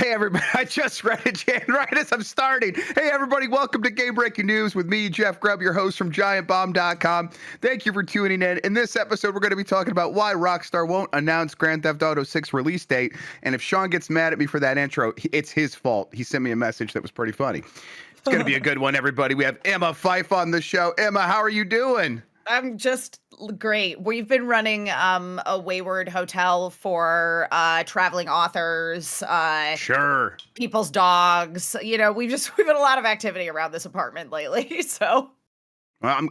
Hey, everybody. I just read it, Jan, right as I'm starting. Hey, everybody. Welcome to Game Breaking News with me, Jeff Grubb, your host from GiantBomb.com. Thank you for tuning in. In this episode, we're going to be talking about why Rockstar won't announce Grand Theft Auto 6 release date. And if Sean gets mad at me for that intro, it's his fault. He sent me a message that was pretty funny. It's going to be a good one, everybody. We have Emma Fife on the show. Emma, how are you doing? I'm just great. We've been running a Wayward Hotel for traveling authors, Sure. people's dogs. We've had a lot of activity around this apartment lately. So Well,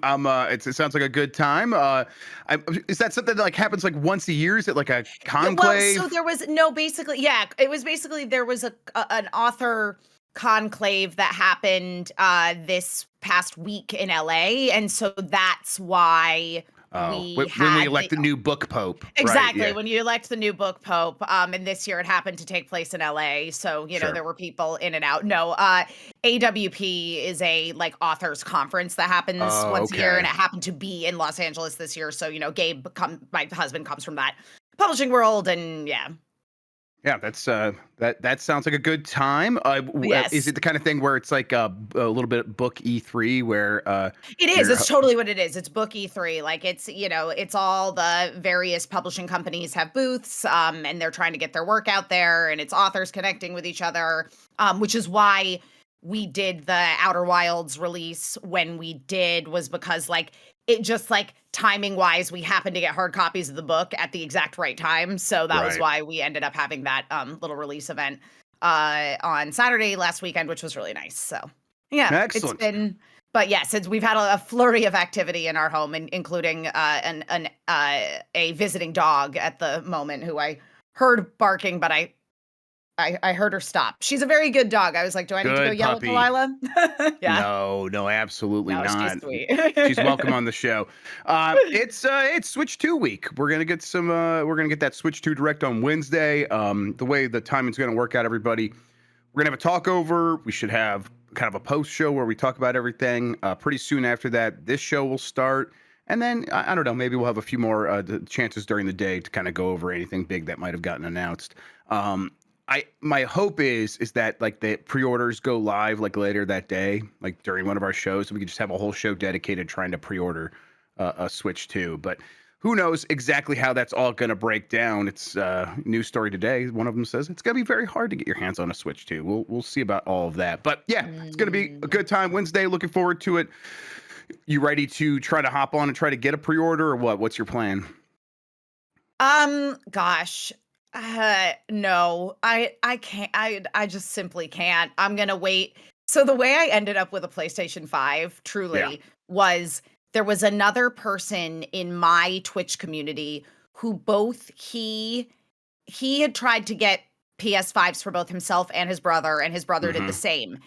it sounds like a good time. Is that something that happens once a year? Is it like a yeah, well, so conclave? there was no basically, yeah, it was basically there was an author conclave that happened this past week in LA, and so that's why Oh, we when we had elect the new book pope, right? exactly, Yeah, when you elect the new book pope, and this year it happened to take place in LA, so, sure. there were people in and out. No, AWP is a, authors conference that happens Oh, once a year, and okay. it happened to be in Los Angeles this year, so, my husband comes from that publishing world, and yeah. Yeah, that sounds like a good time. Is Yes. it the kind of thing where it's like a little bit book E3 where It is. you're It's totally what it is. It's Book E3. It's all the various publishing companies have booths, and they're trying to get their work out there, and it's authors connecting with each other, which is why we did the Outer Wilds release when we did, was because it just timing wise, we happened to get hard copies of the book at the exact right time. So that was right. why we ended up having that little release event on Saturday last weekend, which was really nice. So yeah, it's Excellent. been. But yes, we've had a flurry of activity in our home, including a visiting dog at the moment who I heard barking, but I heard her stop. She's a very good dog. I was like, do I need to go Good yell at puppy. Delilah? Yeah, No, absolutely no, she's not. sweet. She's welcome on the show. It's Switch 2 week. We're gonna get that Switch 2 Direct on Wednesday. The way the timing's gonna work out, everybody. We're gonna have a talk over. We should have kind of a post show where we talk about everything. Pretty soon after that, this show will start, and then I don't know. Maybe we'll have a few more chances during the day to kind of go over anything big that might have gotten announced. My hope is that the pre-orders go live later that day, during one of our shows, so we can just have a whole show dedicated trying to pre-order a Switch 2. But who knows exactly how that's all going to break down? It's news story today. One of them says it's going to be very hard to get your hands on a Switch 2. We'll see about all of that. But yeah, it's going to be a good time Wednesday. Looking forward to it. You ready to try to hop on and try to get a pre-order or what? What's your plan? Gosh. No, I can't. I just simply can't. I'm gonna wait. So the way I ended up with a PlayStation 5 Yeah. truly was there was another person in my Twitch community who both he had tried to get PS5s for both himself and his brother did the Hmm. same.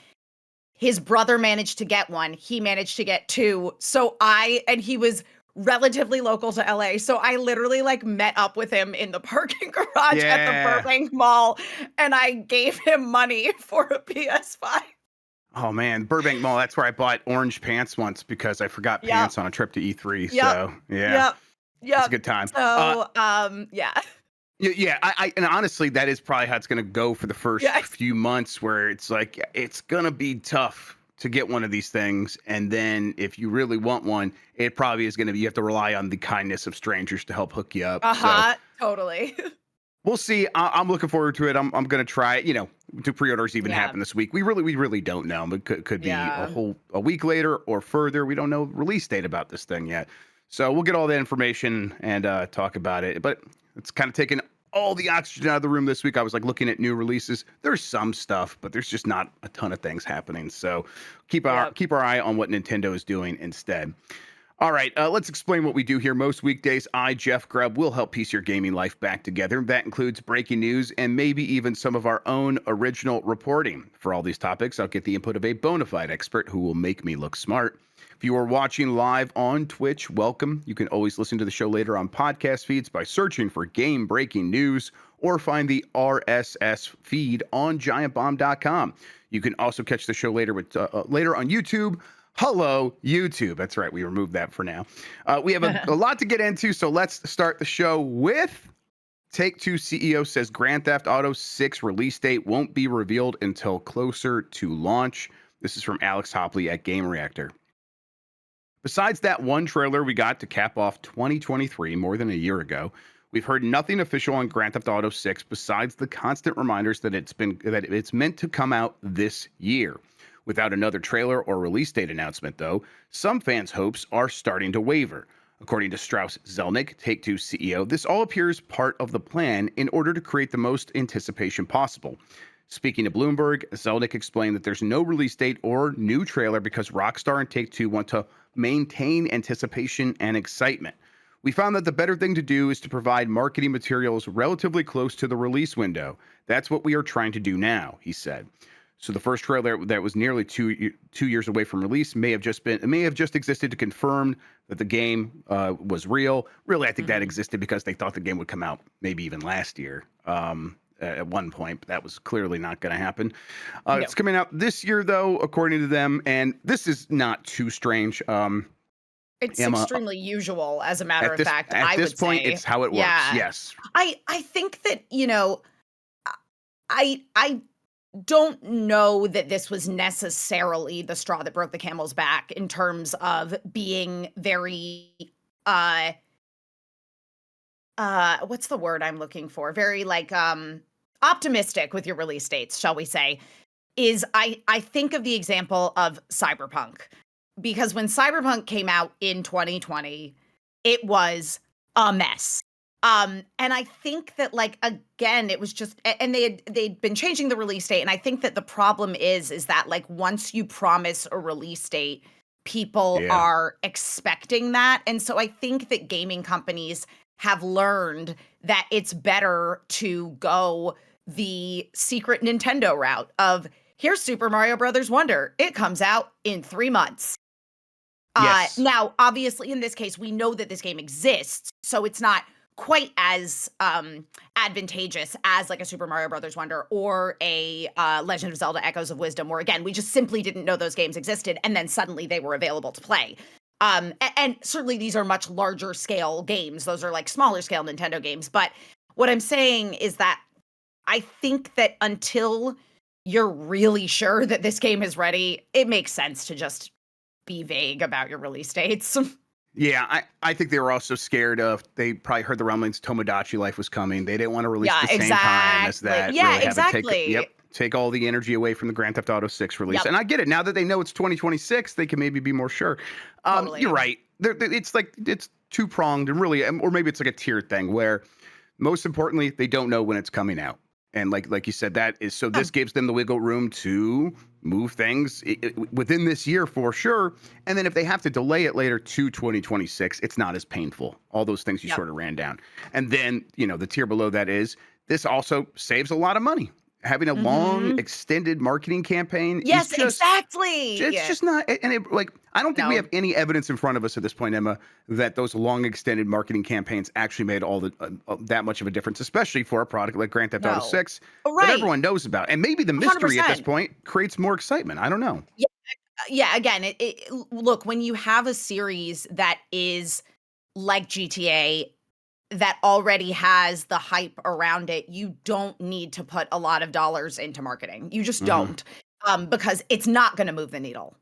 His brother managed to get one. He managed to get two. And he was relatively local to LA. So I literally met up with him in the parking garage at the Yeah. Burbank Mall, and I gave him money for a PS5. Oh man, Burbank Mall. That's where I bought orange pants once because I forgot Yep. pants on a trip to E3. Yep. So yeah, Yep. it's a Yep. good time. So, yeah. Yeah. And honestly, that is probably how it's going to go for the first Yes. few months, where it's it's going to be tough to get one of these things, and then if you really want one, it probably is going to be you have to rely on the kindness of strangers to help hook you up. So Uh-huh. Totally. we'll see. I'm looking forward to it. I'm going to try it. Do pre-orders even Yeah. happen this week? We really don't know. But could be Yeah. a week later or further. We don't know release date about this thing yet. So we'll get all the information and talk about it. But it's kind of taken all the oxygen out of the room this week. I was looking at new releases. There's some stuff, but there's just not a ton of things happening. So keep Yep. our eye on what Nintendo is doing instead. All right, let's explain what we do here. Most weekdays, I, Jeff Grubb, will help piece your gaming life back together. That includes breaking news and maybe even some of our own original reporting. For all these topics, I'll get the input of a bona fide expert who will make me look smart. If you are watching live on Twitch, welcome. You can always listen to the show later on podcast feeds by searching for Game Breaking News or find the RSS feed on GiantBomb.com. You can also catch the show later on YouTube. Hello, YouTube. That's right. We removed that for now. We have a lot to get into, so let's start the show with Take-Two CEO says Grand Theft Auto 6 release date won't be revealed until closer to launch. This is from Alex Hopley at Game Reactor. Besides that one trailer we got to cap off 2023 more than a year ago, we've heard nothing official on Grand Theft Auto 6 besides the constant reminders that it's meant to come out this year. Without another trailer or release date announcement, though, some fans' hopes are starting to waver. According to Strauss Zelnick, Take-Two CEO, this all appears part of the plan in order to create the most anticipation possible. Speaking to Bloomberg, Zelnick explained that there's no release date or new trailer because Rockstar and Take-Two want to maintain anticipation and excitement. We found that the better thing to do is to provide marketing materials relatively close to the release window. That's what we are trying to do now, he said. So the first trailer that was nearly two years away from release may have just existed to confirm that the game was real. Really, I think that existed because they thought the game would come out maybe even last year. At one point, but that was clearly not going to happen. No. It's coming out this year, though, according to them, and this is not too strange. It's Emma, extremely usual, as a matter of fact. at I this would point, say. it's how it works. Yeah. Yes. I think that, I don't know that this was necessarily the straw that broke the camel's back in terms of being very what's the word I'm looking for? Very optimistic with your release dates, shall we say, is I think of the example of Cyberpunk. Because when Cyberpunk came out in 2020, it was a mess. And I think that again, it was just, and they'd been changing the release date. And I think that the problem is that once you promise a release date, people are expecting that. And so I think that gaming companies have learned that it's better to go the secret Nintendo route of here's Super Mario Brothers Wonder. It comes out in 3 months. Yes. Now, obviously, in this case, we know that this game exists, so it's not quite as advantageous as a Super Mario Brothers Wonder or a Legend of Zelda Echoes of Wisdom, where again, we just simply didn't know those games existed, and then suddenly they were available to play. And certainly these are much larger scale games. Those are smaller scale Nintendo games. But what I'm saying is that I think that until you're really sure that this game is ready, it makes sense to just be vague about your release dates. Yeah, I think they were also scared of, they probably heard the rumblings Tomodachi Life was coming. They didn't want to release the same time as that. Yeah, really exactly. Take all the energy away from the Grand Theft Auto 6 release. Yep. And I get it. Now that they know it's 2026, they can maybe be more sure. Totally. You're right. It's two-pronged, and really, or maybe it's a tiered thing where most importantly, they don't know when it's coming out. And like you said, that is, so this gives them the wiggle room to move things within this year for sure. And then if they have to delay it later to 2026, it's not as painful. All those things you sort of ran down. And then, the tier below that is, this also saves a lot of money. Having a long, extended marketing campaign. Yes, is just, exactly. It's just not, and I don't think we have any evidence in front of us at this point, Emma, that those long, extended marketing campaigns actually made all that much of a difference, especially for a product like Grand Theft Auto 6 that everyone knows about. And maybe the mystery 100%. at this point creates more excitement. I don't know. Yeah. Again, look, when you have a series that is like GTA, that already has the hype around it, you don't need to put a lot of dollars into marketing. You just don't, because it's not going to move the needle.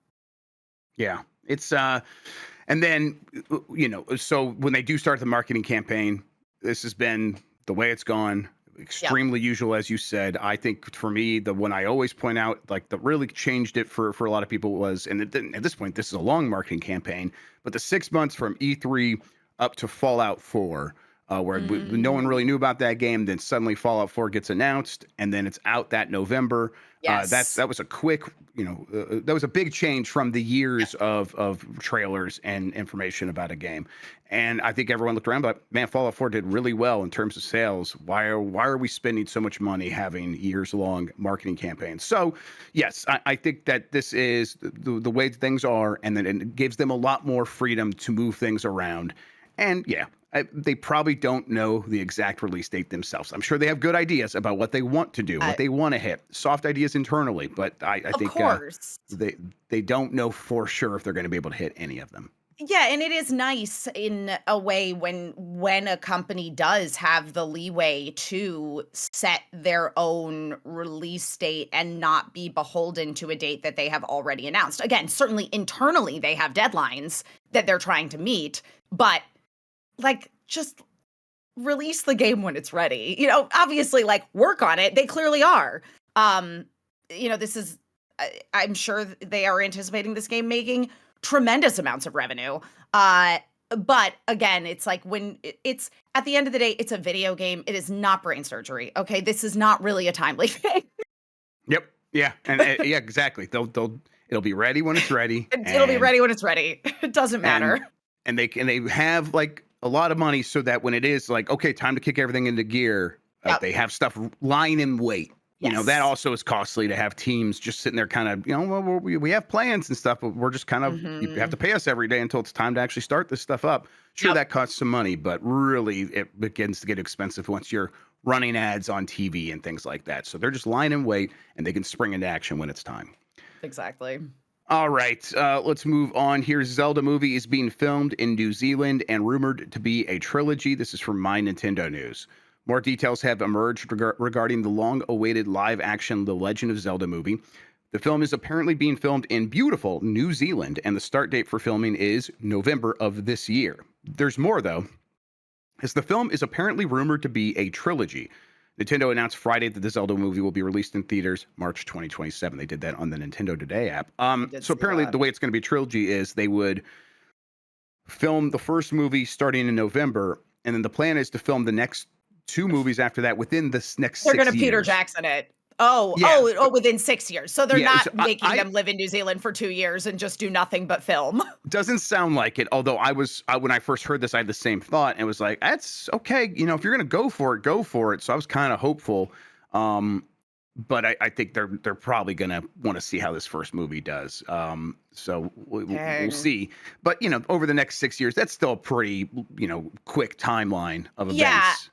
Yeah, it's and then so when they do start the marketing campaign, this has been the way it's gone. Extremely usual, as you said. I think for me, the one I always point out, that really changed it for a lot of people was, and at this point, this is a long marketing campaign, but the 6 months from E3 up to Fallout 4. Where no one really knew about that game. Then suddenly Fallout 4 gets announced, and then it's out that November. Yes. That was a quick, that was a big change from the years of trailers and information about a game. And I think everyone looked around, but man, Fallout 4 did really well in terms of sales. Why are we spending so much money having years-long marketing campaigns? So, yes, I think that this is the way things are, and then it gives them a lot more freedom to move things around. And they probably don't know the exact release date themselves. I'm sure they have good ideas about what they want to do, what they want to hit, soft ideas internally. But I think they don't know for sure if they're going to be able to hit any of them. Yeah, and it is nice in a way when a company does have the leeway to set their own release date and not be beholden to a date that they have already announced. Again, certainly internally they have deadlines that they're trying to meet, but like just release the game when it's ready. Obviously like work on it. They clearly are. Um, this is I'm sure they are anticipating this game making tremendous amounts of revenue. Uh, but again, it's like it's at the end of the day, it's a video game. It is not brain surgery. Okay, this is not really a timely thing. Yep. Yeah. And yeah, exactly. It'll be ready when it's ready. It'll be ready when it's ready. It doesn't And matter. they have like a lot of money so that when it is like, okay, time to kick everything into gear, Yep. they have stuff lying in wait. That Yes. also is costly to have teams just sitting there kind of, well, we have plans and stuff, but we're just kind of, you have Mhm. to pay us every day until it's time to actually start this stuff up. Sure, Yep. that costs some money, but really it begins to get expensive once you're running ads on TV and things like that. So they're just lying in wait and they can spring into action when it's time. Exactly. All right, let's move on here. Zelda movie is being filmed in New Zealand and rumored to be a trilogy. This is from My Nintendo News. More details have emerged regarding the long-awaited live-action The Legend of Zelda movie. The film is apparently being filmed in beautiful New Zealand, and the start date for filming is November of this year. There's more, though, as the film is apparently rumored to be a trilogy. Nintendo announced Friday that the Zelda movie will be released in theaters March 2027. They did that on the Nintendo Today app. I did So see apparently, that. the way it's going to be a trilogy is they would film the first movie starting in November, and then the plan is to film the next two movies after that within this next They're 6 gonna Peter years. Jackson it. Oh, Yeah, oh, oh, within 6 years. So they're yeah. So not making them live in New Zealand for 2 years and just do nothing but film. doesn't sound like it. Although when I first heard this, I had the same thought, and it was like, that's okay. If you're gonna go for it, go for it. So I was kind of hopeful. But I think they're probably gonna want to see how this first movie does. So we'll Dang. see. But over the next 6 years, that's still a pretty quick timeline of Yeah. events.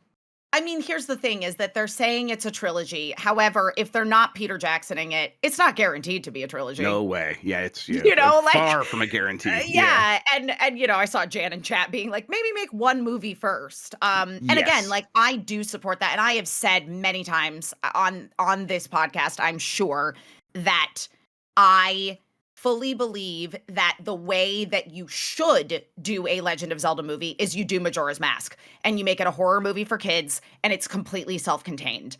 I mean, here's the thing is that they're saying it's a trilogy. However, if they're not Peter Jacksoning it, it's not guaranteed to be a trilogy. No way. Yeah, it's Like far from a guarantee. Yeah. yeah, and I saw Jan in chat being like, maybe make one movie first. And again, Yes. like I do support that, and I have said many times on this podcast, I'm sure that I fully believe that the way that you should do a Legend of Zelda movie is you do Majora's Mask and you make it a horror movie for kids and it's completely self-contained.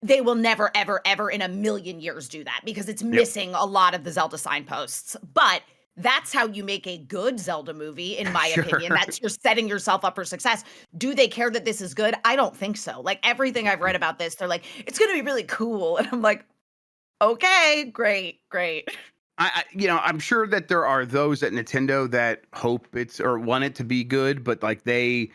They will never, ever, ever in a million years do that because it's Yep. missing a lot of the Zelda signposts. But that's how you make a good Zelda movie, in my opinion. Sure. That's you're setting yourself up for success. Do they care that this is good? I don't think so. Like everything I've read about this, they're like, it's going to be really cool. And I'm like, okay, great, great. I'm sure that there are those at Nintendo that hope it's or want it to be good, but like they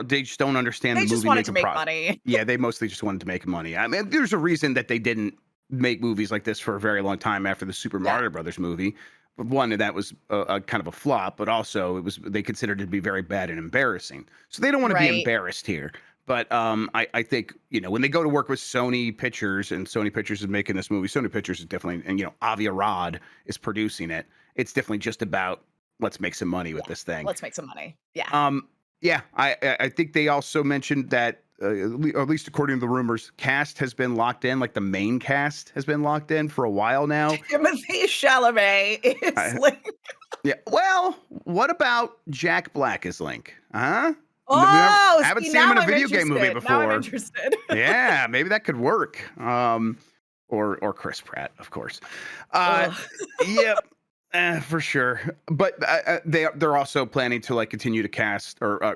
just don't understand They the just movie wanted to making make process. money. Yeah, they mostly just wanted to make money. I mean, there's a reason that they didn't make movies like this for a very long time after the Super Yeah, Mario Brothers movie. But one, that was a kind of a flop, but also they considered it to be very bad and embarrassing. So they don't want to be right. embarrassed here. But I think when they go to work with Sony Pictures and Sony Pictures is making this movie, Sony Pictures is definitely and Avi Arad is producing it. It's definitely just about let's make some money with Yeah. this thing. Let's make some money. Yeah. Yeah, I think they also mentioned that at least according to the rumors, cast has been locked in. Like the main cast has been locked in for a while now. Timothée Chalamet is I, like, yeah. Well, what about Jack Black as Link? Huh? oh, Haven't see, seen him now in a I'm video game movie interested. Now I'm before. interested. Yeah, maybe that could work. Or Chris Pratt, of course. Ugh. Yep, for sure. But they're also planning to like continue to cast or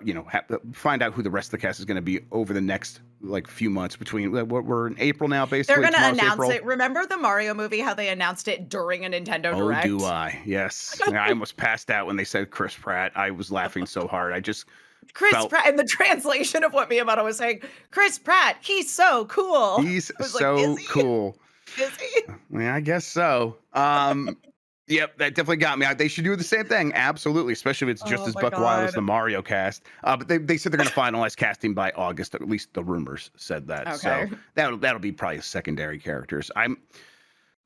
find out who the rest of the cast is going to be over the next like few months between what we're in April now, They're basically. gonna Tomorrow's announce April. it. Remember the Mario movie, how they announced it during a Nintendo Oh, Direct? do I? Yes. I almost passed out when they said Chris Pratt. I was laughing so hard. I just Chris felt Pratt, and the translation of what Miyamoto was saying, Chris Pratt, he's so cool. he's I was like, so cool. Is he? Yeah, I guess so. Yep, that definitely got me. They should do the same thing. Absolutely, especially if it's just Oh as my buck wild as the God. Mario cast. But they said they're going to finalize casting by August. At least the rumors said that. So Okay. that'll be probably secondary characters.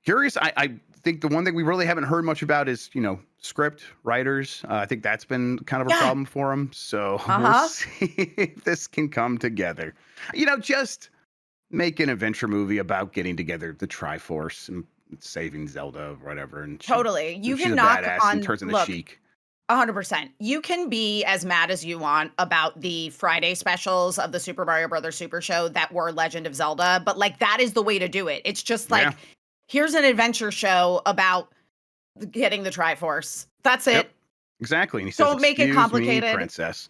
Curious. I think the one thing we really haven't heard much about is, script writers. I think that's been kind of a Yeah. problem for them. So we'll Uh-huh. see if this can come together. Just make an adventure movie about getting together the Triforce and saving Zelda or whatever. And Totally. You she's can a knock badass and on turns into look, Sheik. 100%. You can be as mad as you want about the Friday specials of the Super Mario Brothers Super Show that were Legend of Zelda, but like that is the way to do it. It's just Yeah. like here's an adventure show about getting the Triforce. That's Yep. it. Exactly. And he says, Don't make it "Excuse me, complicated. princess."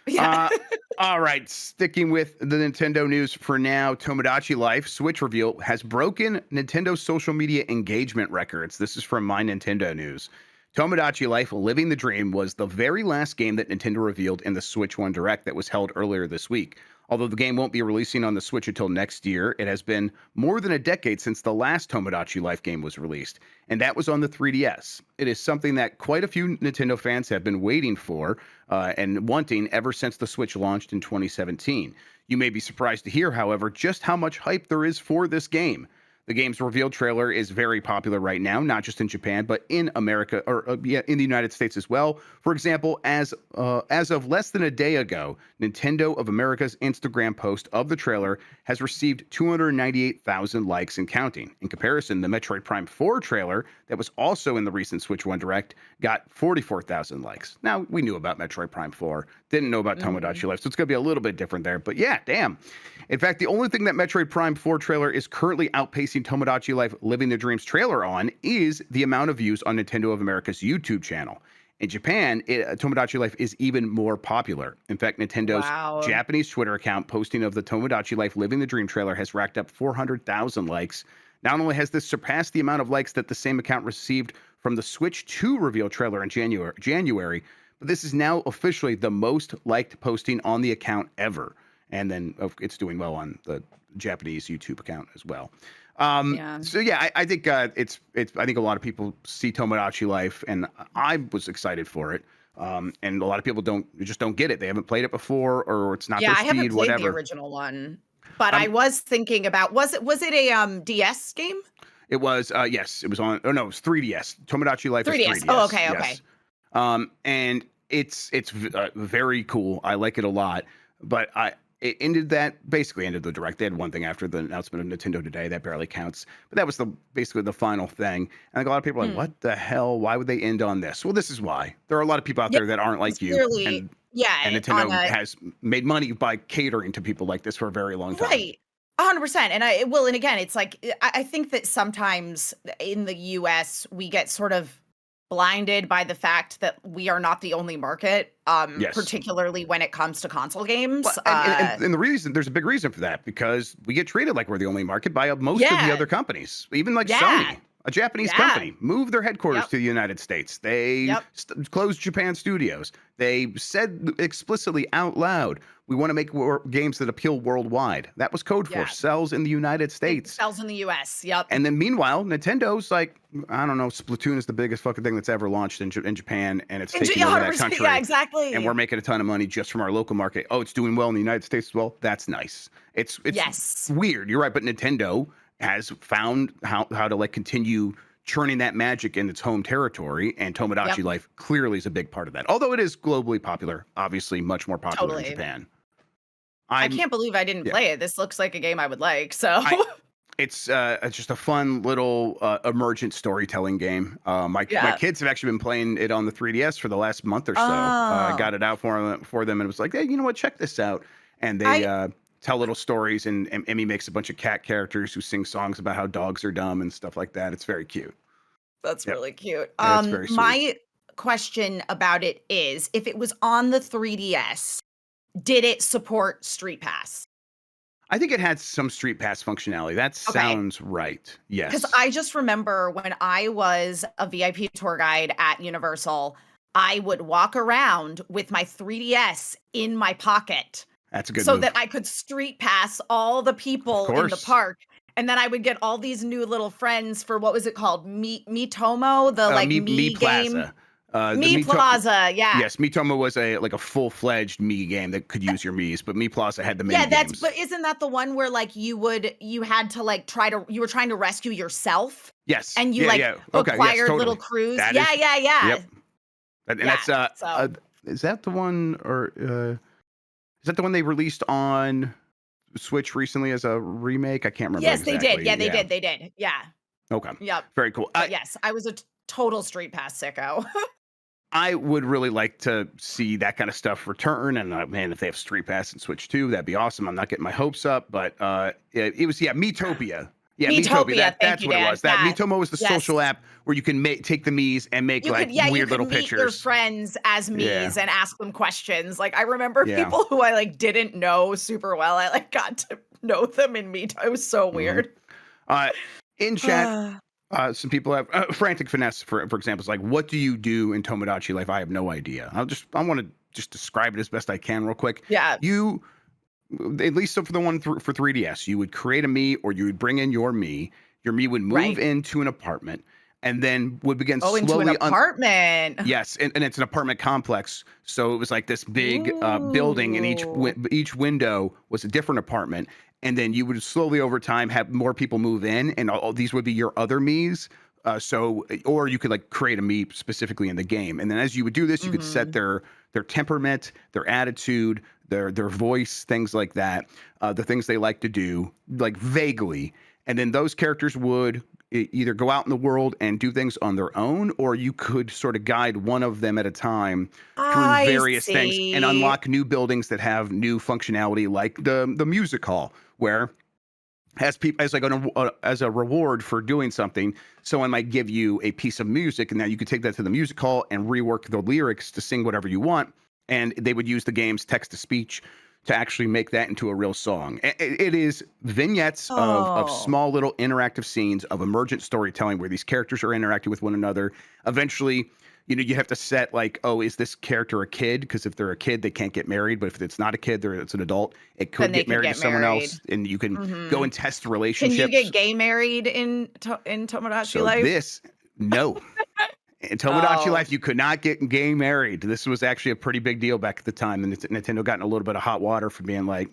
Yeah. Uh, all right, sticking with the Nintendo news for now, Tomodachi Life Switch reveal has broken Nintendo's social media engagement records. This is from My Nintendo News. Tomodachi Life Living the Dream was the very last game that Nintendo revealed in the Switch One Direct that was held earlier this week. Although the game won't be releasing on the Switch until next year, it has been more than a decade since the last Tomodachi Life game was released, and that was on the 3DS. It is something that quite a few Nintendo fans have been waiting for and wanting ever since the Switch launched in 2017. You may be surprised to hear, however, just how much hype there is for this game. The game's reveal trailer is very popular right now, not just in Japan, but in America or in the United States as well. For example, as of less than a day ago, Nintendo of America's Instagram post of the trailer has received 298,000 likes and counting. In comparison, the Metroid Prime 4 trailer that was also in the recent Switch One Direct got 44,000 likes. Now, we knew about Metroid Prime 4, didn't know about Mhm. Tomodachi Life, so it's going to be a little bit different there. But yeah, damn. In fact, the only thing that Metroid Prime 4 trailer is currently outpacing Tomodachi Life Living the Dreams trailer on is the amount of views on Nintendo of America's YouTube channel. In Japan, Tomodachi Life is even more popular. In fact, Nintendo's Wow. Japanese Twitter account posting of the Tomodachi Life Living the Dream trailer has racked up 400,000 likes. Not only has this surpassed the amount of likes that the same account received from the Switch 2 reveal trailer in January, but this is now officially the most liked posting on the account ever. And then it's doing well on the Japanese YouTube account as well. Yeah. So yeah, I think it's. I think a lot of people see Tomodachi Life, and I was excited for it. And a lot of people just don't get it. They haven't played it before, or it's not Yeah, their I haven't speed, played the whatever. original one, but I Um, was thinking about was it a DS game? it was yes, it was on. Oh no, it was 3DS. Tomodachi Life is 3DS. Oh, 3DS. okay, Yes. okay. And it's very cool. I like it a lot. But it basically ended the direct. They had one thing after the announcement of Nintendo Today that barely counts. But that was basically the final thing. And I think a lot of people are like, Hmm. what the hell? Why would they end on this? Well, this is why. There are a lot of people out Yeah, there that aren't it's like you, clearly and yeah, on Nintendo a has made money by catering to people like this for a very long time. right. 100%. And and again, it's like I think that sometimes in the US we get sort of blinded by the fact that we are not the only market, Yes. particularly when it comes to console games. Well, and the reason there's a big reason for that because we get treated like we're the only market by most of the Yeah, other companies, even like yeah, Sony, a Japanese yeah. company, moved their headquarters Yep, to the United States. They yep. closed Japan studios. They said explicitly out loud, "We want to make games that appeal worldwide." That was code for Yeah. sells in the United It States. sells in the US. Yep. And then meanwhile, Nintendo's like, I don't know, Splatoon is the biggest fucking thing that's ever launched in Japan, and it's And taking over that 100%. Yeah, country. And we're exactly. making a ton of money just from our local market. Oh, it's doing well in the United States as well. That's nice. It's Yes. weird. You're right, but Nintendo has found how to like continue churning that magic in its home territory, and Yep. Tomodachi Life clearly is a big part of that. Although it is globally popular, obviously much more popular in Totally. Japan. I I'm can't believe I didn't yeah. play it. This looks like a game I would like. So, I it's just a fun little emergent storytelling game. My yeah. kids have actually been playing it on the 3DS for the last month or so. I Oh, got it out for them and it was like, hey, you know what? Check this out. And they I tell little stories, and Emmy makes a bunch of cat characters who sing songs about how dogs are dumb and stuff like that. It's very cute. that's Yep, really cute. it's very sweet. My question about it is if it was on the 3DS, did it support Street Pass? I think it had some Street Pass functionality. That Okay. sounds right. Because Yes. I just remember when I was a VIP tour guide at Universal, I would walk around with my 3DS in my pocket That's a good so move. that I could street pass all the Of people in the course. park. And then I would get all these new little friends for what was it called? Tomo, the like Me me game. Plaza. The Me Plaza, yeah. Yes, Miitomo was a full-fledged Mii game that could use your Miis, but Mii Plaza had the mini Yeah, games. but isn't that the one where like you had to like you were trying to rescue yourself? Yes. and you Yeah, like yeah. Okay, yes, acquired little totally. crews. That Yeah, is yeah, yeah. yep. And Yeah. that's, So is that the one or, is that the one they released on Switch recently as a remake? I can't remember yes, they did. exactly. Yeah, they Yeah. did. They did. Yeah. Okay. Yep. Very cool. But yes, I was a total Street Pass sicko. I would really like to see that kind of stuff return. And man, if they have Street Pass and Switch 2, that'd be awesome. I'm not getting my hopes up, but it was Metopia. Yeah, Metopia. Metopia. Thank That's you, what it Dan. was. That Yeah. Mitomo was the Yes. social app where you can take the Miis and make You like could, yeah, you weird could little meet your pictures. friends as Yeah, me's and ask them questions. Like I remember yeah. people who I like didn't know super well. I like got to know them in Meet. It was so hmm weird. Uh, in chat, some people have frantic finesse, for example, is like, what do you do in Tomodachi life? I have no idea. I want to just describe it as best I can, real quick. Yeah. You at least for the one for 3DS, you would create a me or you would bring in your me. Your me would move Right. into an apartment and then would begin Oh, into an slowly apartment. yes, and it's an apartment complex. So it was like this big building, and Ooh. each window was a different apartment. And then you would slowly over time have more people move in, and all these would be your other me's. Or you could like create a me specifically in the game, and then as you would do this, you could set Mhm. their temperament, their attitude, their voice, things like that, the things they like to do, like vaguely, and then those characters would either go out in the world and do things on their own, or you could sort of guide one of them at a time through I various things and see. unlock new buildings that have new functionality, like the music hall, where as people as like as a reward for doing something, someone might give you a piece of music, and now you could take that to the music hall and rework the lyrics to sing whatever you want, and they would use the game's text to speech to actually make that into a real song. It is vignettes of Oh. small little interactive scenes of emergent storytelling where these characters are interacting with one another. Eventually, you have to set like, oh, is this character a kid? Because if they're a kid, they can't get married. But if it's not a kid, it's an adult. It Then could they get could married to get someone married. else, and you can go Mhm. and test Can you relationships. get gay married in Tomodachi So Life? this, no. In Tomodachi Oh. Life, you could not get gay married. This was actually a pretty big deal back at the time, and Nintendo got in a little bit of hot water for being like,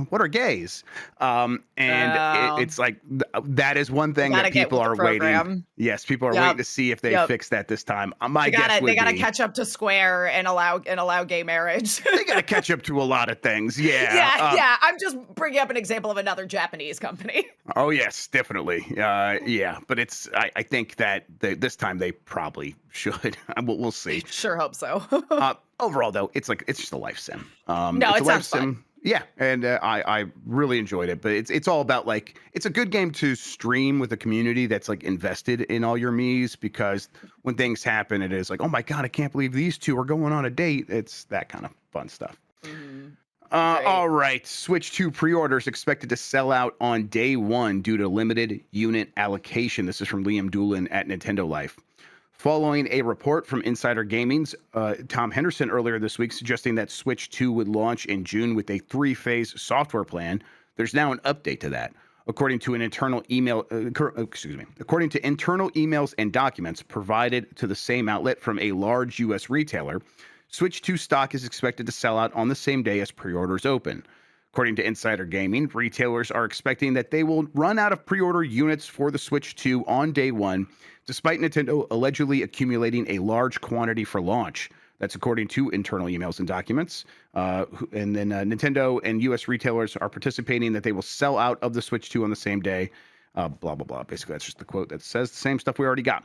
"What are gays?" And Oh. it's like that is one You thing that gotta get people with the are waiting. program. Yes, people are waiting Yep. to see if they Yep. fix that this time. My guess They would gotta be catch up to Square and allow gay marriage. they got to catch up to a lot of things. Yeah. Yeah, yeah. I'm just bringing up an example of another Japanese company. Oh yes, definitely. Yeah, but I think that this time they probably should. We'll see. Sure hope so. Overall, though, it's just a life sim. No, It's a it life sounds fun. sim. Yeah, and I really enjoyed it. But it's all about like it's a good game to stream with a community that's like invested in all your Mii's, because when things happen, it is like, oh my god, I can't believe these two are going on a date. It's that kind of fun stuff. Mhm. All Great. right, Switch 2 pre-orders expected to sell out on day one due to limited unit allocation. This is from Liam Doolin at Nintendo Life. Following a report from Insider Gaming's Tom Henderson earlier this week suggesting that Switch 2 would launch in June with a three-phase software plan, there's now an update to that. According to an internal email, according to internal emails and documents provided to the same outlet from a large U.S. retailer, Switch 2 stock is expected to sell out on the same day as pre-orders open. According to Insider Gaming, retailers are expecting that they will run out of pre-order units for the Switch 2 on day one, despite Nintendo allegedly accumulating a large quantity for launch. That's according to internal emails and documents. And then Nintendo and U.S. retailers are participating that they will sell out of the Switch 2 on the same day. Blah, blah, blah. Basically, that's just the quote that says the same stuff we already got.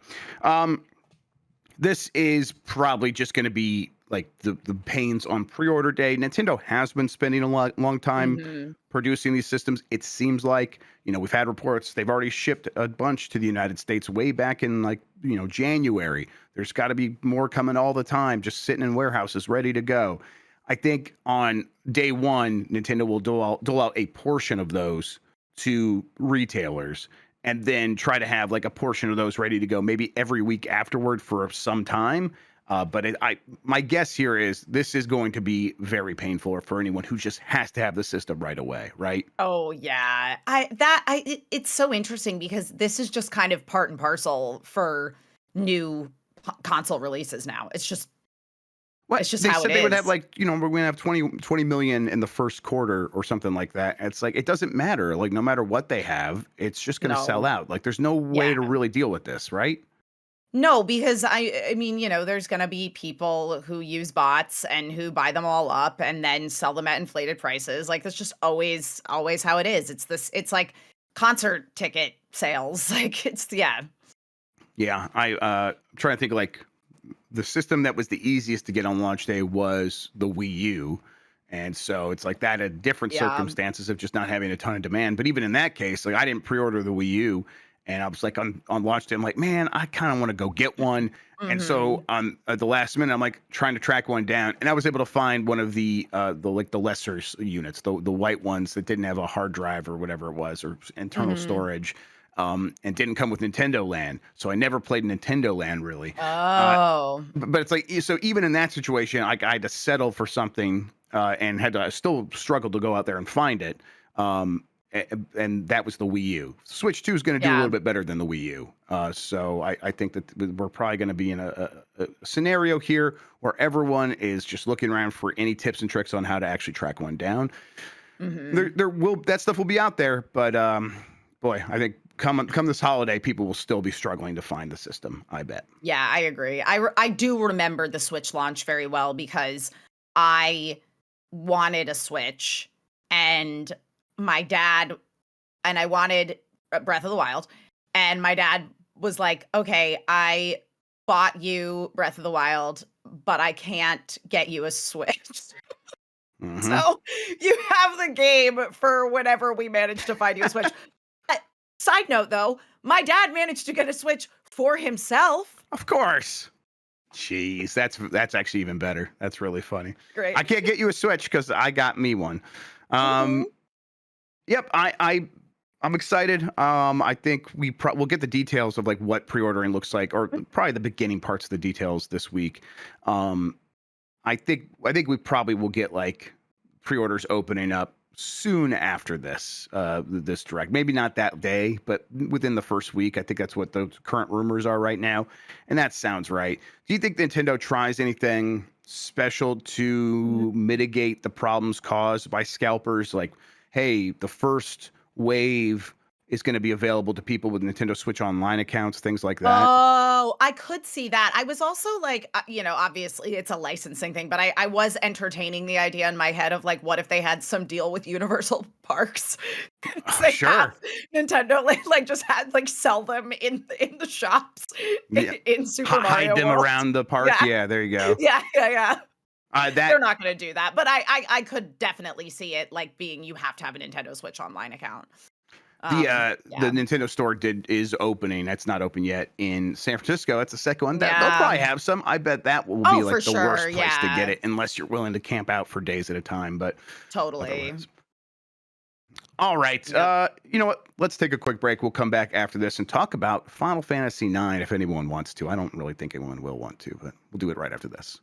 This is probably just going to be like the pains on pre-order day. Nintendo has been spending a long time Mhm. producing these systems. It seems like, we've had reports they've already shipped a bunch to the United States way back in like, January. There's got to be more coming all the time, just sitting in warehouses ready to go. I think on day one, Nintendo will dole out a portion of those to retailers, and then try to have like a portion of those ready to go maybe every week afterward for some time. My guess here is this is going to be very painful for anyone who just has to have the system right away, right? Oh, yeah. It's so interesting because this is just kind of part and parcel for new console releases now. It's just What It's just they how it said they would have is. like, we're gonna have 20 million in the first quarter or something like that. It's like it doesn't matter. Like no matter what they have, it's just gonna sell No. out. Like there's no way Yeah. to really deal with this, right? No, because I mean, there's gonna be people who use bots and who buy them all up and then sell them at inflated prices. Like that's just always how it is. It's like concert ticket sales. Like it's yeah. Yeah, trying to think like the system that was the easiest to get on launch day was the Wii U. And so it's like that had different Yeah. circumstances of just not having a ton of demand. But even in that case, like I didn't pre-order the Wii U, and I was like on launch day, I'm like, man, I kind of want to go get one. And so Mhm. at the last minute, I'm like trying to track one down, and I was able to find one of the lesser units, the white ones that didn't have a hard drive or whatever it was, or internal Mhm. storage, and didn't come with Nintendo Land. So I never played Nintendo Land really. Uh, Oh. but it's like so even in that situation, like I had to settle for something and had to still struggle to go out there and find it. And that was the Wii U. Switch 2 is going to do a Yeah. little bit better than the Wii U. So I think that we're probably going to be in a scenario here where everyone is just looking around for any tips and tricks on how to actually track one down. Mhm. There will that stuff will be out there, but boy, I think come this holiday, people will still be struggling to find the system. I bet. Yeah, I agree. I do remember the Switch launch very well because I wanted a Switch and my dad and I wanted Breath of the Wild and my dad was like, "Okay, I bought you Breath of the Wild, but I can't get you a Switch." Hmm. So, you have the game for whenever we manage to find you a Switch. Uh, Side note though, my dad managed to get a Switch for himself. Of course. Jeez, that's actually even better. That's really funny. I Great. can't get you a Switch because I got me one. Um, Mhm. yep, I'm excited. I think we'll get the details of like what pre-ordering looks like, or probably the beginning parts of the details this week. Um, I think we probably will get like pre-orders opening up soon after this direct. Maybe not that day, but within the first week. I think that's what the current rumors are right now, and that sounds right. Do you think Nintendo tries anything special to mitigate the problems caused by scalpers? Like, hey, the first wave is going to be available to people with Nintendo Switch Online accounts, things like that. Oh, I could see that. I was also like, obviously it's a licensing thing, but I was entertaining the idea in my head of like, what if they had some deal with Universal Parks? 'Cause they have Sure. Nintendo like just had like sell them in the shops Yeah. in Super Hide Mario them World. around the park. Yeah, Yeah, there you go. yeah. That They're not gonna do that, but I could definitely see it like being you have to have a Nintendo Switch Online account. the Yeah. Nintendo store is opening. That's not open yet in San Francisco. That's the second one. That they'll Yeah. probably have some. I bet that will be Oh, for like the sure. worst place to get Yeah. it unless you're willing to camp out for days at a time. But Totally. otherwise, all right. Yep. You know what? Let's take a quick break. We'll come back after this and talk about Final Fantasy IX if anyone wants to. I don't really think anyone will want to, but we'll do it right after this.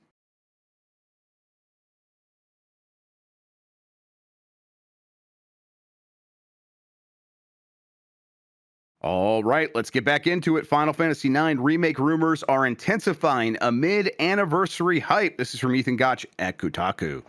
All right, let's get back into it. Final Fantasy IX remake rumors are intensifying amid anniversary hype. This is from Ethan Gotch at Kotaku.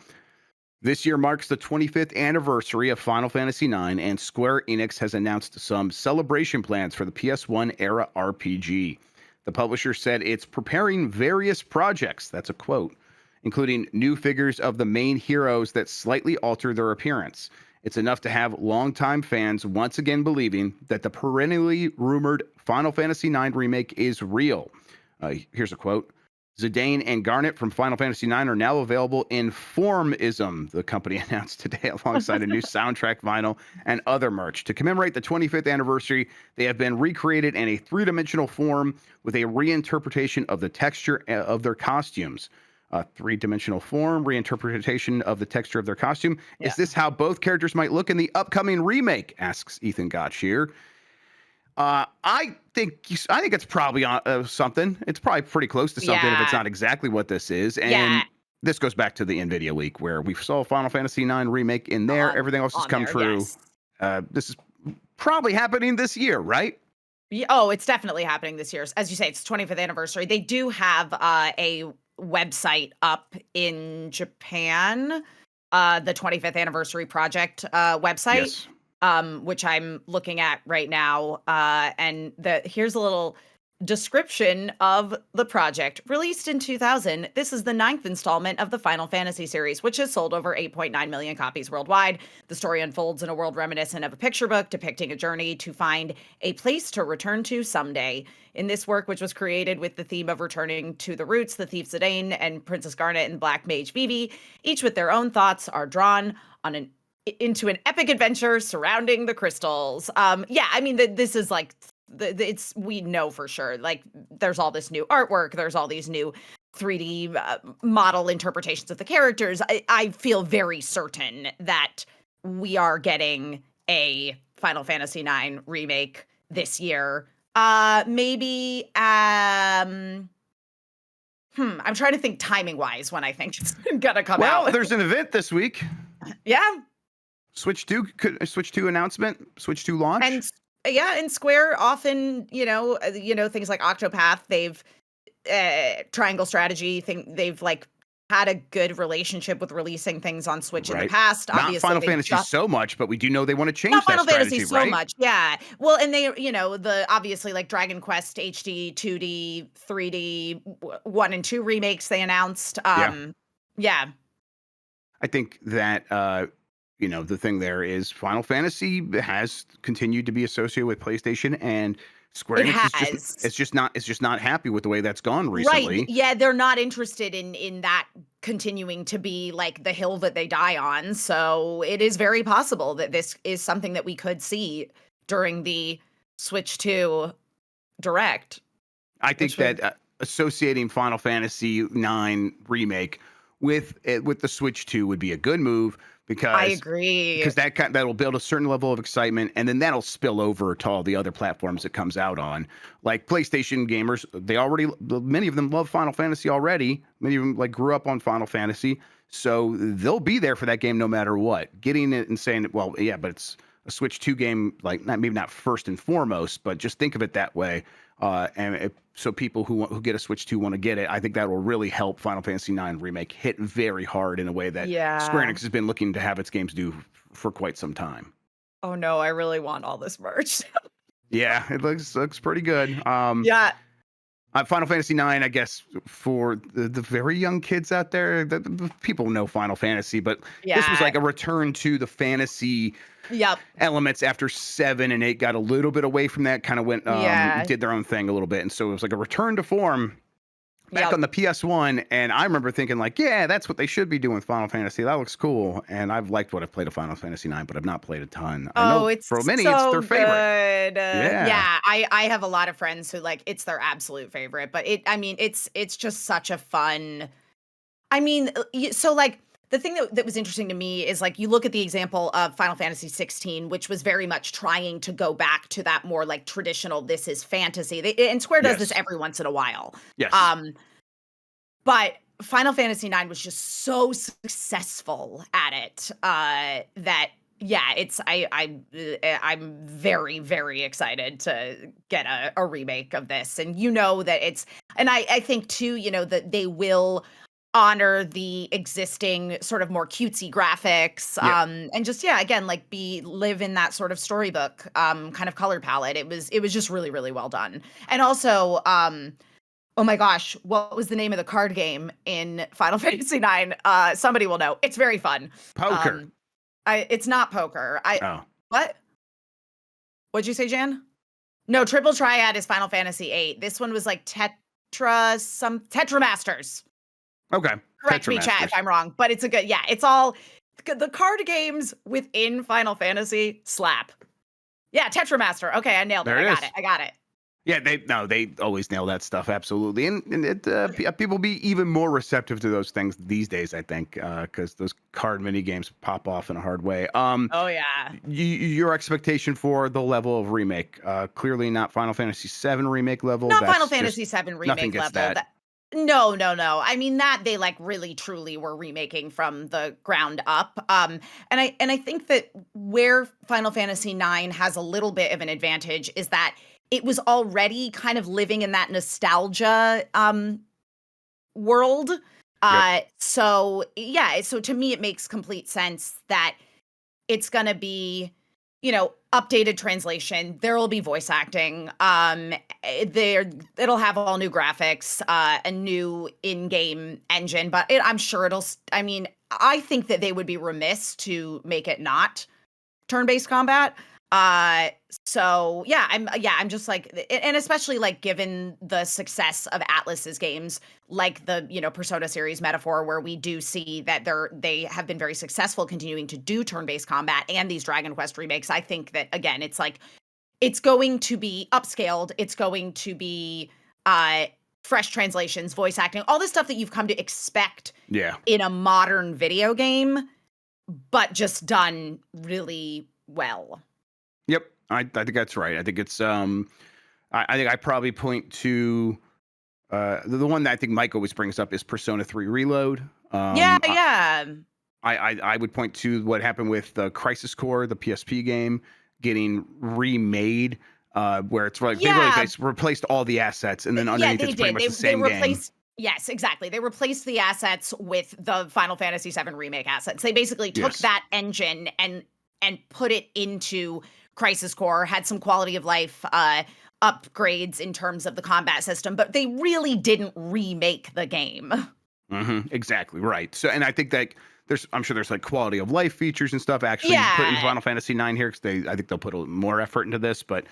This year marks the 25th anniversary of Final Fantasy IX, and Square Enix has announced some celebration plans for the PS1 era RPG. The publisher said it's preparing various projects, that's a quote, including new figures of the main heroes that slightly alter their appearance. It's enough to have longtime fans once again believing that the perennially rumored Final Fantasy IX remake is real. Here's a quote. Zidane and Garnet from Final Fantasy IX are now available in Formism, the company announced today, alongside a new soundtrack vinyl and other merch. To commemorate the 25th anniversary, they have been recreated in a three-dimensional form with a reinterpretation of the texture of their costumes. A three-dimensional form, reinterpretation of the texture of their costume. Yeah. Is this how both characters might look in the upcoming remake? Asks Ethan Gotch here. I think it's probably something. It's probably pretty close to something if it's Yeah. not exactly what this is. Yeah. And this goes back to the Nvidia leak where we saw Final Fantasy IX remake in there. Everything else has On come there. true. Yes. This is probably happening this year, right? Oh, it's definitely happening this year. As you say, it's 25th anniversary. They do have a website up in Japan, the 25th anniversary project website, Yes. which I'm looking at right now. And here's a little description of the project. Released in 2000, this is the 9th installment of the Final Fantasy series, which has sold over 8.9 million copies worldwide. The story unfolds in a world reminiscent of a picture book depicting a journey to find a place to return to someday. In this work, which was created with the theme of returning to the roots, the thief Zidane and Princess Garnet and Black Mage Vivi, each with their own thoughts, are drawn on into an epic adventure surrounding the crystals. Yeah, I mean, this is like it's we know for sure. Like, there's all this new artwork, there's all these new 3D model interpretations of the characters. I feel very certain that we are getting a Final Fantasy IX remake this year. Maybe I'm trying to think timing wise when I think it's gonna come out. Well, there's an event this week. Yeah. Switch 2 announcement, Switch 2 launch. And yeah, and Square often, things like Octopath, they've Triangle Strategy thing, they've like had a good relationship with releasing things on Switch in the Right. past. Not Obviously, Final Fantasy so much, but we do know they want to change not that Final strategy, Fantasy so right? much, yeah. Well, and they, the obviously like Dragon Quest HD, 2D, 3D, 1 and 2 remakes they announced. Yeah. I think that the thing there is Final Fantasy has continued to be associated with PlayStation, and Square It Enix has. it's just not happy with the way that's gone Right. recently. Yeah, they're not interested in that continuing to be like the hill that they die on. So it is very possible that this is something that we could see during the Switch 2 Direct. I think that associating Final Fantasy IX remake with the Switch 2 would be a good move I because agree. that'll build a certain level of excitement, and then that'll spill over to all the other platforms it comes out on. Like PlayStation gamers, many of them love Final Fantasy already. Many of them like grew up on Final Fantasy, so they'll be there for that game no matter what. Getting it and saying, well, yeah, but it's a Switch 2 game, like not first and foremost, but just think of it that way. So people who get a Switch 2 want to get it. I think that will really help Final Fantasy IX remake hit very hard in a way that Square Yeah. Enix has been looking to have its games do for quite some time. Oh no, I really want all this merch. Yeah, it looks pretty good. Yeah. Final Fantasy IX, I guess, for the very young kids out there, the people know Final Fantasy, but this was Yeah. like a return to the fantasy Yep. elements after 7 and 8 got a little bit away from that, kind of went Yeah. did their own thing a little bit, and so it was like a return to form back Yep. on the PS1. And I remember thinking like, yeah, that's what they should be doing with Final Fantasy. That looks cool. And I've liked what I've played of Final Fantasy IX, but I've not played a ton. I Oh, know it's for many it's so their favorite. good. Yeah. Yeah, I have a lot of friends who like it's their absolute favorite, but it's just such a fun. So like the thing that was interesting to me is like you look at the example of Final Fantasy 16, which was very much trying to go back to that more like traditional this is fantasy. And Square does this Yes. every once in a while. Yes. But Final Fantasy IX was just so successful at it that yeah, I'm very very excited to get a remake of this, and that I think too that they will honor the existing sort of more cutesy graphics Yeah. and just again like live in that sort of storybook kind of color palette. It was just really really well done, and also oh my gosh, what was the name of the card game in Final Fantasy IX? Somebody will know. It's very fun. Poker. It's not poker. Oh. What? What'd you say, Jan? No, Triple Triad is Final Fantasy VIII. This one was like Tetra Masters. Okay. Correct me, chat, if I'm wrong, but it's a good, it's all the card games within Final Fantasy slap. Yeah, Tetra Master. Okay, I nailed it. I got it. Yeah, they always nail that stuff, absolutely, and people be even more receptive to those things these days, I think, because those card mini games pop off in a hard way. Oh yeah. Your expectation for the level of remake, clearly not Final Fantasy VII remake level. Not Final Fantasy VII remake level. No. I mean that they like really truly were remaking from the ground up. And I think that where Final Fantasy IX has a little bit of an advantage is that it was already kind of living in that nostalgia world. Yep. So yeah, so to me, it makes complete sense that it's gonna be, updated translation. There will be voice acting. It'll have all new graphics, a new in-game engine, but I'm sure I mean, I think that they would be remiss to make it not turn-based combat. Uh, so I'm just like, and especially like given the success of Atlas's games, like the Persona series metaphor, where we do see that they have been very successful continuing to do turn-based combat and these Dragon Quest remakes. I think that again, it's like it's going to be upscaled. It's going to be fresh translations, voice acting, all this stuff that you've come to expect Yeah. in a modern video game, but just done really well. Yep. I think that's right. I think it's I think I probably point to the one that I think Mike always brings up is Persona 3 Reload. Yeah, yeah. I would point to what happened with the Crisis Core, the PSP game, getting remade, where it's like they really Yeah, replaced all the assets, and then yeah, underneath they it's pretty did. much the They same game. replaced Yes, exactly. They replaced the assets with the Final Fantasy VII Remake assets. They basically took Yes. that engine and put it into Crisis Core, had some quality of life upgrades in terms of the combat system, but they really didn't remake the game. Exactly right. So, and I think that I'm sure there's like quality of life features and stuff actually put in Yeah, Final Fantasy 9 here because I think they'll put a little more effort into this, but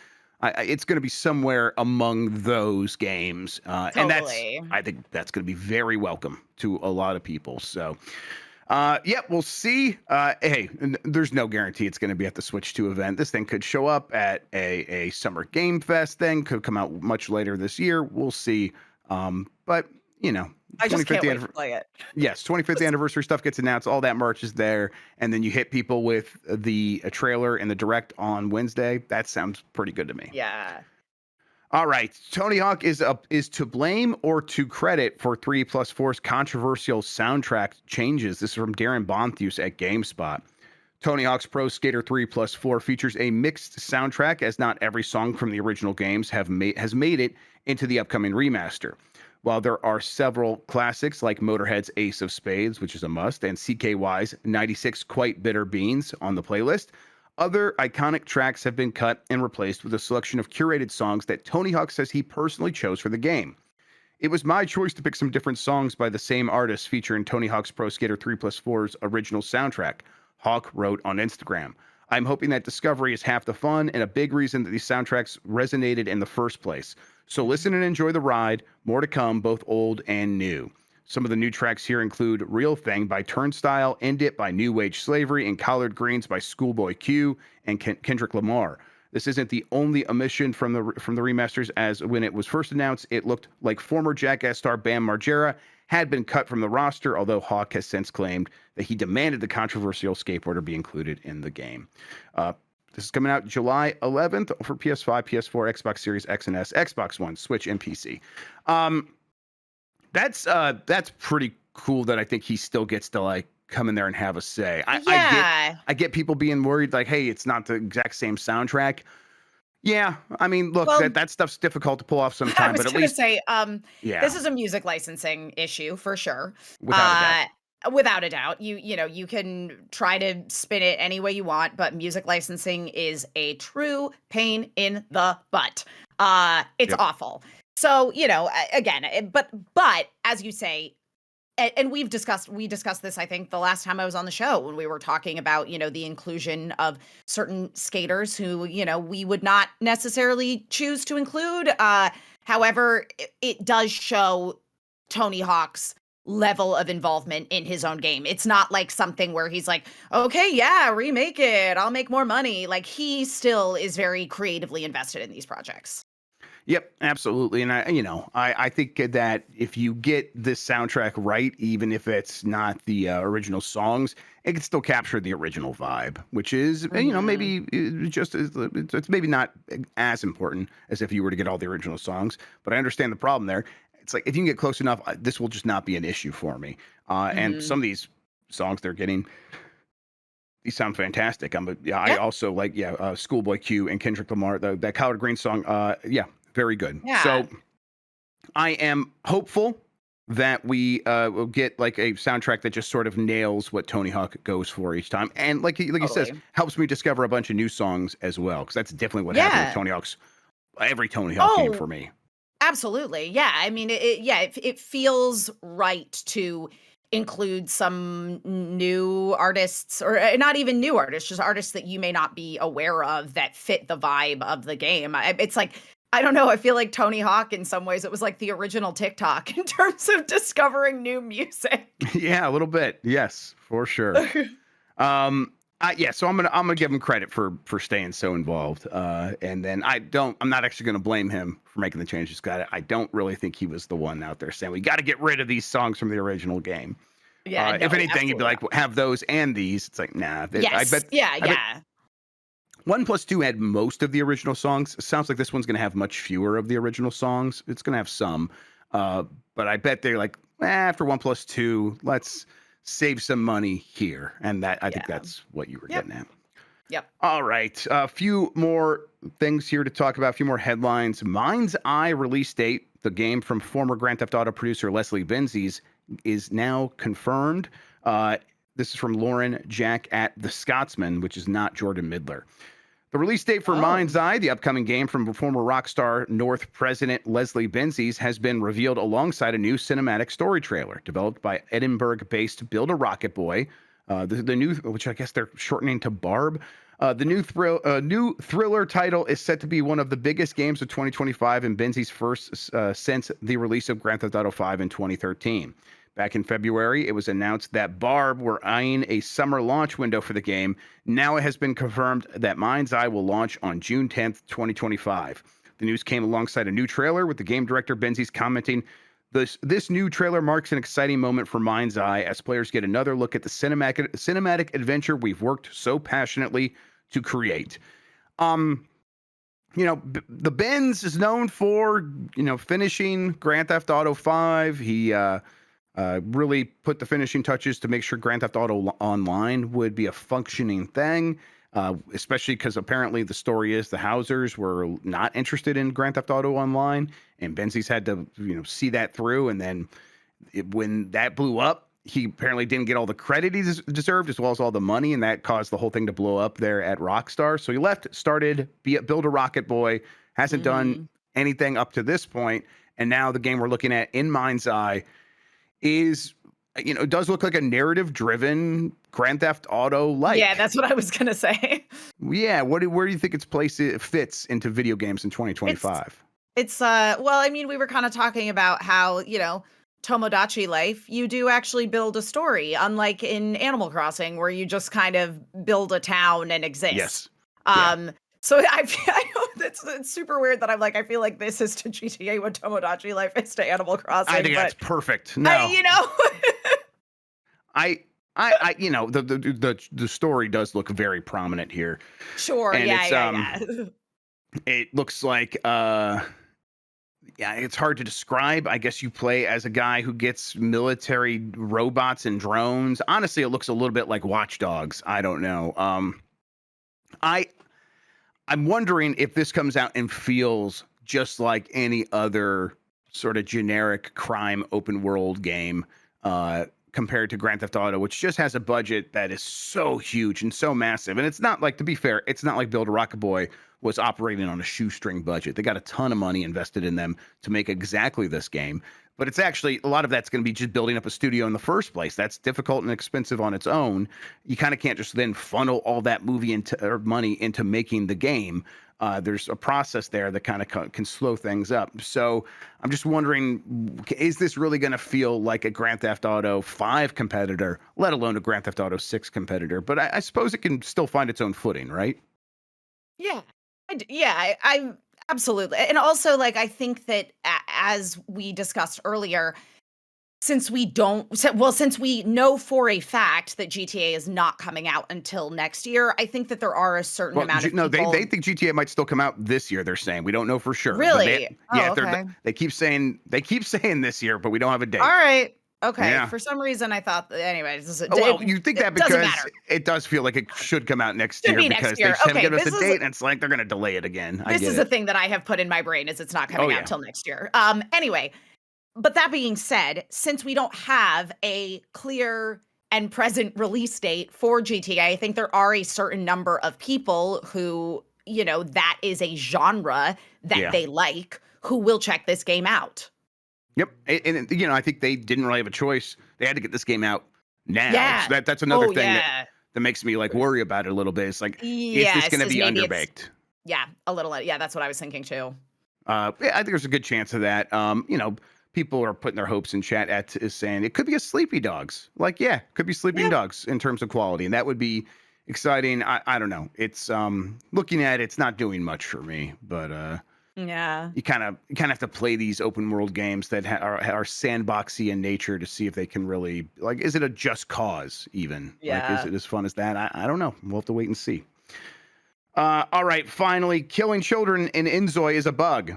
it's going to be somewhere among those games, and totally. I think that's going to be very welcome to a lot of people. So, yeah, we'll see. Hey, there's no guarantee it's going to be at the Switch 2 event. This thing could show up at a Summer Game Fest thing, could come out much later this year. We'll see. But you know, I just 25th can't wait to anniversary. play it. Yes, 25th anniversary stuff gets announced. All that merch is there, and then you hit people with the trailer and the direct on Wednesday. That sounds pretty good to me. Yeah. All right, Tony Hawk is to blame or to credit for 3+4's controversial soundtrack changes. This is from Darren Bonthus at GameSpot. Tony Hawk's Pro Skater 3+4 features a mixed soundtrack, as not every song from the original games has made it into the upcoming remaster. While there are several classics like Motorhead's Ace of Spades, which is a must, and CKY's 96 Quite Bitter Beans on the playlist, other iconic tracks have been cut and replaced with a selection of curated songs that Tony Hawk says he personally chose for the game. It was my choice to pick some different songs by the same artist featuring Tony Hawk's Pro Skater 3+4's original soundtrack, Hawk wrote on Instagram. I'm hoping that discovery is half the fun and a big reason that these soundtracks resonated in the first place. So listen and enjoy the ride. More to come, both old and new. Some of the new tracks here include Real Thing by Turnstile, End It by New Age Slavery, and Collard Greens by Schoolboy Q and Kendrick Lamar. This isn't the only omission from the remasters, as when it was first announced, it looked like former Jackass star Bam Margera had been cut from the roster, although Hawk has since claimed that he demanded the controversial skateboarder be included in the game. This is coming out July 11th for PS5, PS4, Xbox Series X and S, Xbox One, Switch, and PC. That's pretty cool that I think he still gets to like come in there and have a say. Yeah. I get people being worried like, hey, it's not the exact same soundtrack. Yeah, I mean, look, Well, that stuff's difficult to pull off I sometime, was but at gonna least, say, yeah, this is a music licensing issue for sure. without a doubt. Uh, Without a doubt. You can try to spin it any way you want, but music licensing is a true pain in the butt. It's Yep. awful. So, again, but as you say, and we discussed this, I think, the last time I was on the show when we were talking about the inclusion of certain skaters who we would not necessarily choose to include. However, it does show Tony Hawk's level of involvement in his own game. It's not like something where he's like, okay, yeah, remake it, I'll make more money. Like, he still is very creatively invested in these projects. Yep, absolutely. And I think that if you get this soundtrack right, even if it's not the original songs, it can still capture the original vibe, which is, Mhm. maybe it's maybe not as important as if you were to get all the original songs. But I understand the problem there. It's like if you can get close enough, this will just not be an issue for me. And Mhm. some of these songs they're getting, these sound fantastic. I Yeah. also like Schoolboy Q and Kendrick Lamar, that Collard Green song. Yeah, very good. Yeah. So I am hopeful that we will get like a soundtrack that just sort of nails what Tony Hawk goes for each time, and like he says, Totally. helps me discover a bunch of new songs as well. Because that's definitely what happened with Yeah. Tony Hawk's every Tony Hawk game Oh, for me. absolutely. Yeah. I mean, it feels right to include some new artists or not even new artists, just artists that you may not be aware of that fit the vibe of the game. It's like, I don't know. I feel like Tony Hawk in some ways, it was like the original TikTok in terms of discovering new music. Yeah, a little bit. Yes, for sure. Um, yeah, so I'm gonna give him credit for staying so involved. And then I'm not actually gonna blame him for making the changes. I don't really think he was the one out there saying we got to get rid of these songs from the original game. Yeah, If no, anything, he'd be absolutely like, not. have those and these. It's like, nah. Yes. Yeah, I bet yeah. 1+2 had most of the original songs. Sounds like this one's gonna have much fewer of the original songs. It's gonna have some, uh, but I bet they're like, after 1+2, let's save some money here, and that I think Yeah. that's what you were Yep. getting at. Yep. All right, a few more things here to talk about. A few more headlines. Mind's Eye release date. The game from former Grand Theft Auto producer Leslie Benzies is now confirmed. Uh, this is from Lauren Jack at The Scotsman, which is not Jordan Midler. The release date for Oh. Mind's Eye, the upcoming game from former Rockstar North president Leslie Benzies, has been revealed alongside a new cinematic story trailer developed by Edinburgh-based Build a Rocket Boy. The new, which I guess they're shortening to Barb. The new thriller title is set to be one of the biggest games of 2025 and Benzies' first since the release of Grand Theft Auto 5 in 2013. Back in February, it was announced that Barb were eyeing a summer launch window for the game. Now it has been confirmed that Mind's Eye will launch on June 10th, 2025. The news came alongside a new trailer with the game director Benzies commenting, this new trailer marks an exciting moment for Mind's Eye as players get another look at the cinematic adventure we've worked so passionately to create. Um, the Benz is known for, finishing Grand Theft Auto 5. He really put the finishing touches to make sure Grand Theft Auto Online would be a functioning thing, especially because apparently the story is the Housers were not interested in Grand Theft Auto Online, and Benzies had to, see that through. And then when that blew up, he apparently didn't get all the credit he deserved, as well as all the money, and that caused the whole thing to blow up there at Rockstar. So he left, started Build a Rocket Boy, hasn't done Mhm. anything up to this point, and now the game we're looking at in Mind's Eye is, it does look like a narrative driven Grand Theft Auto Yeah, like. that's what I was gonna say. Yeah, where do you think its place fits into video games in It's 2025? well, I mean, we were kind of talking about how, Tomodachi life, you do actually build a story, unlike in Animal Crossing, where you just kind of build a town and exist. Yes. Yeah. Um, so I know it's super weird that I'm like, I feel like this is to GTA what Tomodachi life is to Animal I Crossing, think that's but perfect. I, No. you know, I the story does look very prominent here. sure, And yeah, it's yeah, yeah. it looks like yeah, it's hard to describe. I guess you play as a guy who gets military robots and drones. Honestly, it looks a little bit like Watch Dogs. I don't know. I I'm wondering if this comes out and feels just like any other sort of generic crime open world game, compared to Grand Theft Auto, which just has a budget that is so huge and so massive. And it's not like, to be fair, it's not like Build a Rocket Boy was operating on a shoestring budget. They got a ton of money invested in them to make exactly this game. But it's actually, a lot of that's going to be just building up a studio in the first place. That's difficult and expensive on its own. You kind of can't just then funnel all that money into making the game. There's a process there that kind of can slow things up. So I'm just wondering, is this really going to feel like a Grand Theft Auto 5 competitor, let alone a Grand Theft Auto 6 competitor? But I suppose it can still find its own footing, right? Yeah. Yeah, I absolutely. And also, like, I think that as we discussed earlier, since we know for a fact that GTA is not coming out until next year, I think that there are a certain Well, amount of no, they people. think GTA might still come out this year. They're saying we don't know for sure, but Really? yeah, Oh, okay. they keep saying this year, but we don't have a All date. right. Okay. Yeah. For some reason, I thought that, anyway, Oh, well, you think it that doesn't because matter. it does feel like it should come out next Should year be next because they year. just haven't Okay. given us a date, and it's like they're going to delay it again. I This get is a it. thing that I have put in my brain is it's not Oh coming out yeah. till next year. Anyway, But that being said, since we don't have a clear and present release date for GTA, I think there are a certain number of people who, that is a genre that Yeah. they like, who will check this game out. Yep. And I think they didn't really have a choice. They had to get this game out now. So Yeah. that's another Oh, thing that yeah. that makes me like worry about it a little bit. It's like, is this Yes, going to is be maybe it's underbaked? yeah, a little, yeah, that's what I was thinking too. Yeah, I think there's a good chance of that. People are putting their hopes in chat at is saying it could be a Sleepy Dogs. Like, yeah, could be Sleeping Yeah, Dogs in terms of quality, and that would be exciting. I don't know. It's looking at it, it's not doing much for me, but yeah, you kind of have to play these open world games that are sandboxy in nature to see if they can really like. Is it a just cause even? Like, is yeah. it as fun as that? I don't know. We'll have to wait and see. All right, finally, killing children in InZOI is a bug.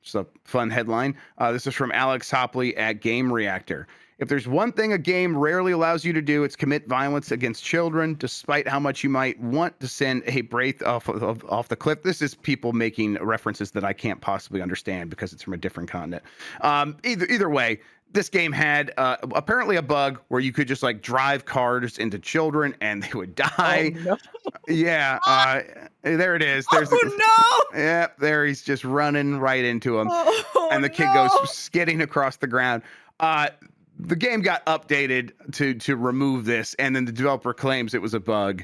Just a fun headline. This is from Alex Hopley at Game Reactor. If there's one thing a game rarely allows you to do, it's commit violence against children, despite how much you might want to send a Wraith off the cliff. This is people making references that I can't possibly understand because it's from a different continent. Either way, this game had apparently a bug where you could just like drive cars into children and they would Oh die. no. Yeah, there it is. There's the Oh no. yeah, there he's just running right into him, Oh and the kid goes no. skidding across the ground. Uh, the game got updated to remove this, and then the developer claims it was a bug.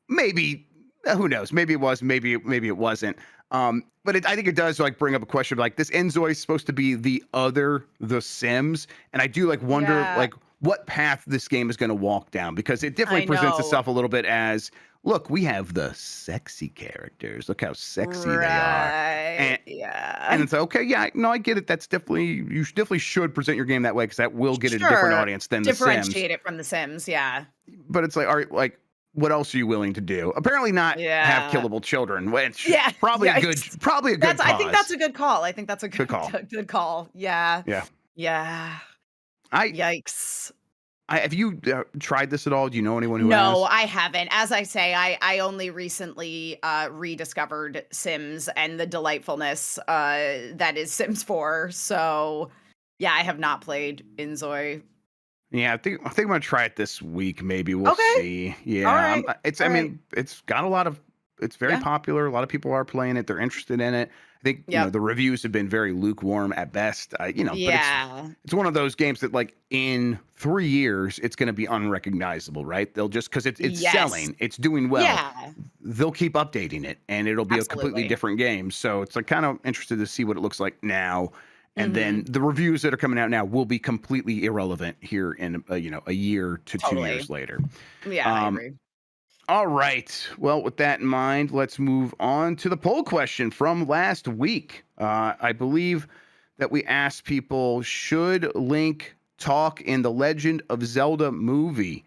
Maybe who knows? Maybe it was. Maybe it wasn't. But I think it does like bring up a question of, like this InZOI is supposed to be The Sims, and I do like wonder Yeah, like what path this game is going to walk down because it definitely I presents know. itself a little bit as look, we have the sexy characters. Look how sexy they are. Right. And Yeah. it's like, okay, yeah, no, I get it. That's definitely definitely should present your game that way because that will get a different Sure. audience than The Sims. Differentiate it from The Sims. Yeah. But it's like, all right, like, what else are you willing to do? Apparently, not have Yeah. killable children, which Yeah. Yikes. probably a good I think that's cause. a good call. I think that's a Good call. good call. Yeah. Yeah, Yeah. I, Yikes. have you tried this at all? Do you know anyone who No, has? I haven't. As I say, I only recently rediscovered Sims and the delightfulness that is Sims 4. So yeah, I have not played InZOI. Yeah, I think I'm gonna try it this week. Maybe we'll Okay. see. All Yeah, right. it's. I All right. mean, it's got a lot of. It's very Yeah. popular. A lot of people are playing it. They're interested in it. I think Yep. the reviews have been very lukewarm at best. But Yeah. it's one of those games that like in 3 years it's going to be unrecognizable, right? They'll just because it's Yes. selling, it's doing well. Yeah. They'll keep updating it, and it'll be a completely Absolutely. different game. So it's like kind of interested to see what it looks like now. And then Mhm. the reviews that are coming out now will be completely irrelevant here in a year to 2 years Totally. later. Yeah, I Um, agree. all right. Well, with that in mind, let's move on to the poll question from last week. I believe that we asked people, should Link talk in the Legend of Zelda movie?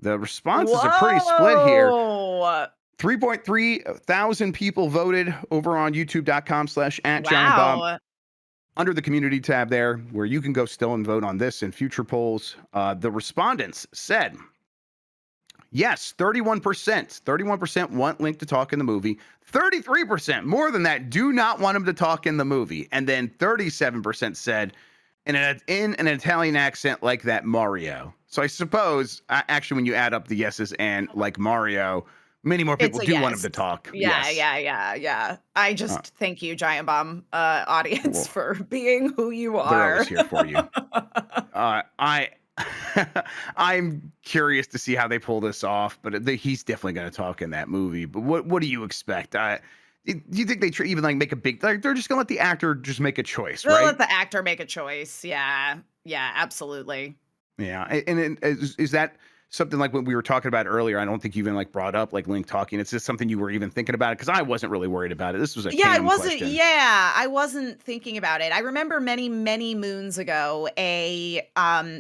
The responses are pretty split here. Whoa. 3.3 thousand people voted over on youtube.com/@GiantBob Wow. under the community tab there, where you can go still and vote on this and future polls. The respondents said, yes, 31%. 31% want Link to talk in the movie. 33%, more than that, do not want him to talk in the movie. And then 37% said, in an Italian accent like that Mario. So I suppose, actually, when you add up the yeses and like Mario, many more It's people a do want him yes. to talk. Yeah, Yes. yeah, yeah, yeah. I Uh, just thank you, Giant Bomb audience, well, for being who you they're always are. here for you. I I'm curious to see how they pull this off, but he's definitely going to talk in that movie. But what do you expect? Do you think they even like make a big like they're just going to let the actor just make a choice, They'll right? let the actor make a choice. Yeah. Yeah, absolutely. Yeah, and is that something like what we were talking about earlier? I don't think you even like brought up like Link talking. It's just something you were even thinking about it because I wasn't really worried about it. This was a Cam question. I wasn't thinking about it. I remember many, many moons ago,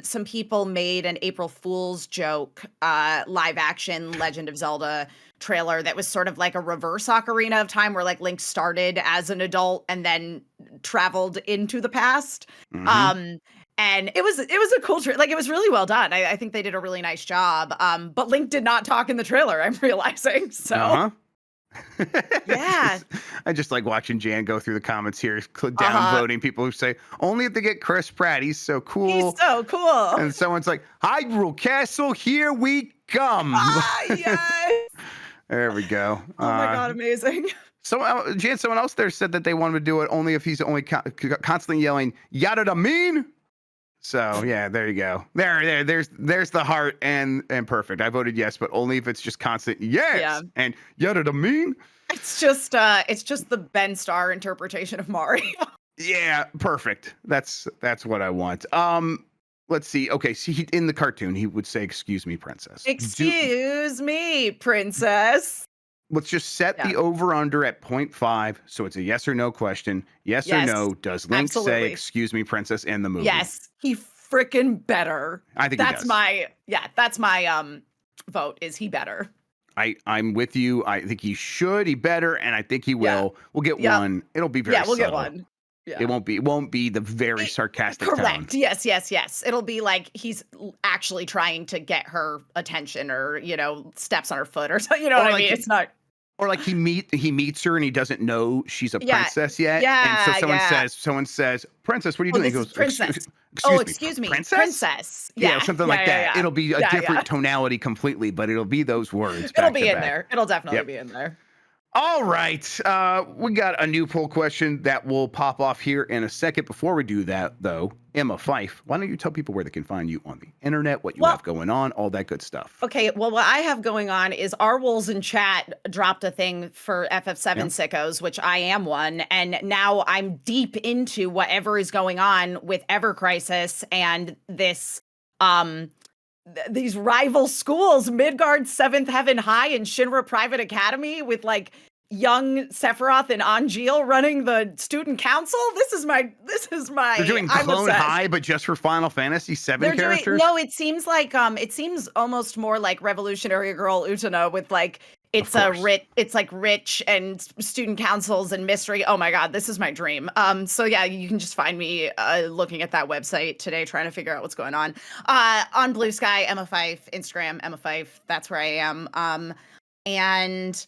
some people made an April Fool's joke, live action Legend of Zelda trailer that was sort of like a reverse Ocarina of Time where like Link started as an adult and then traveled into the past. Mm-hmm. Um and it was a cool like it was really well done. I think they did a really nice job. But Link did not talk in the trailer, I'm realizing. So Uh huh. yeah. I just like watching Jan go through the comments here, Uh-huh. downvoting people who say only if they get Chris Pratt. He's so He's cool. so cool. And someone's like, Hyrule Castle, here we come. Ah, yes. There we go. Oh my God, amazing. Jan, someone else there said that they wanted to do it only if he's only constantly yelling, yada da mean. So yeah, there you go. There's the heart and perfect. I voted yes, but only if it's just constant yes Yeah. and yada da mean. It's just the Ben Starr interpretation of Mario. Yeah, perfect. That's what I want. Let's see. Okay, see, in the cartoon, he would say, "Excuse me, princess." Excuse me, princess. Let's just set Yeah. the over under at 0.5, so it's a yes or no question. Yes or Yes, no? Does Link say, absolutely. "Excuse me, princess," in the movie? Yes, he freaking better. I think he That's does. that's my vote. Is he better? I'm with you. I think he should. He better, and I think he Yeah. will. We'll get Yep. one. It'll be very Yeah, we'll get subtle. one. Yeah. It won't be the very It- sarcastic Correct. tone. Yes. It'll be like he's actually trying to get her attention, or steps on her foot, or something. You know Or what I like mean? It's not. Or like he meets her and he doesn't know she's a Yeah. princess yet. And so Yeah. someone says, "Princess, what are you Oh, doing?" this He is goes, princess. excuse me, Princess. princess?" Yeah, Yeah, something like that. Yeah. It'll be a Yeah, different yeah. tonality completely, but it'll be those words It'll back be to in back. there. It'll definitely Yep. be in there. All right. We got a new poll question that will pop off here in a second. Before we do that, though, Emma Fife, why don't you tell people where they can find you on the internet, what you have going on, all that good stuff? Okay, well, what I have going on is our Wolves in chat dropped a thing for FF7 sickos, which I am one, and now I'm deep into whatever is going on with Ever Crisis and this these rival schools, Midgard Seventh Heaven High and Shinra Private Academy, with like young Sephiroth and Angeal running the student council. This is my They're doing I'm Clone obsessed. High, but just for Final Fantasy VII They're characters? no, it seems like it seems almost more like Revolutionary Girl Utena, with like it's like rich and student councils and mystery. Oh my God, this is my dream. So yeah, you can just find me looking at that website today, trying to figure out what's going on. On Blue Sky, Emma Fife, Instagram, Emma Fife. That's where I am. And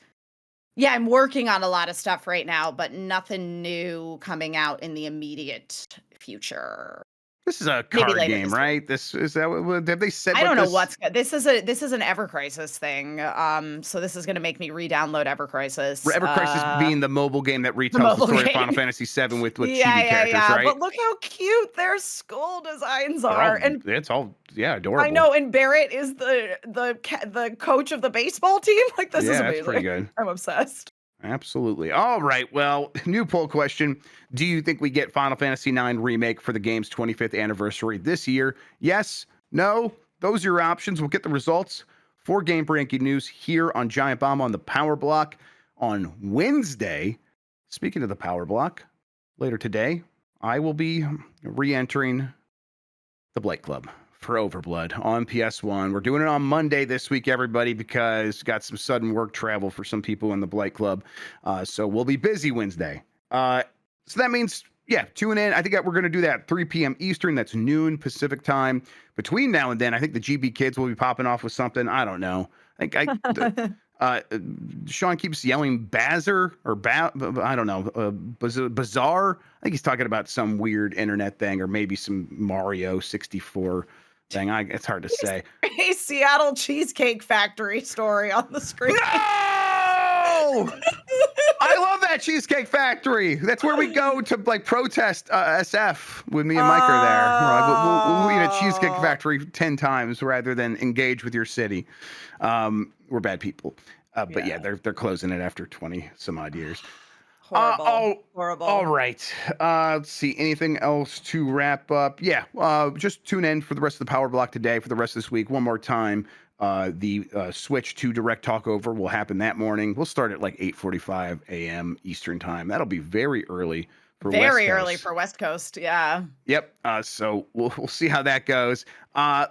yeah, I'm working on a lot of stuff right now, but nothing new coming out in the immediate future. This is a Maybe card later game, this right? This is that. Have they said? I what don't know this- what's good. This is an Ever Crisis thing. So this is gonna make me re-download Ever Crisis. Ever Crisis being the mobile game that retells the mobile story of game. Final Fantasy VII with chibi yeah, characters, yeah. right? But look how cute their skull designs They're are, all- and it's all adorable. I know. And Barrett is the coach of the baseball team. Like this is Yeah, amazing. that's pretty good. I'm obsessed. Absolutely. All right. Well, new poll question. Do you think we get Final Fantasy IX Remake for the game's 25th anniversary this year? Yes, no. Those are your options. We'll get the results for Game Breaking News here on Giant Bomb on the Power Block on Wednesday. Speaking of the Power Block, later today, I will be re-entering the Blake Club for Overblood on PS1. We're doing it on Monday this week, everybody, because got some sudden work travel for some people in the Blake Club. So we'll be busy Wednesday. So that means, yeah, tune in. I think we're going to do that 3 p.m. Eastern. That's noon Pacific time. Between now and then, I think the GB kids will be popping off with something. I don't know. Sean keeps yelling Bazzer or I don't know, Bizarre. I think he's talking about some weird internet thing or maybe some Mario 64 thing. It's hard to say. A Seattle Cheesecake Factory story on the screen. No! I love that Cheesecake Factory. That's where we go to like protest SF with me and Mike are there. We'll eat a Cheesecake Factory 10 times rather than engage with your city. We're bad people. But yeah, they're closing it after 20 some odd years. Horrible. Horrible. All right. Let's see. Anything else to wrap up? Yeah. Just tune in for the rest of the Power Block today, for the rest of this week. One more time. The switch to direct talkover will happen that morning. We'll start at like 8:45 a.m. Eastern time. That'll be very early for West Very Coast. early for West Coast. Yeah. Yep. So we'll see how that goes.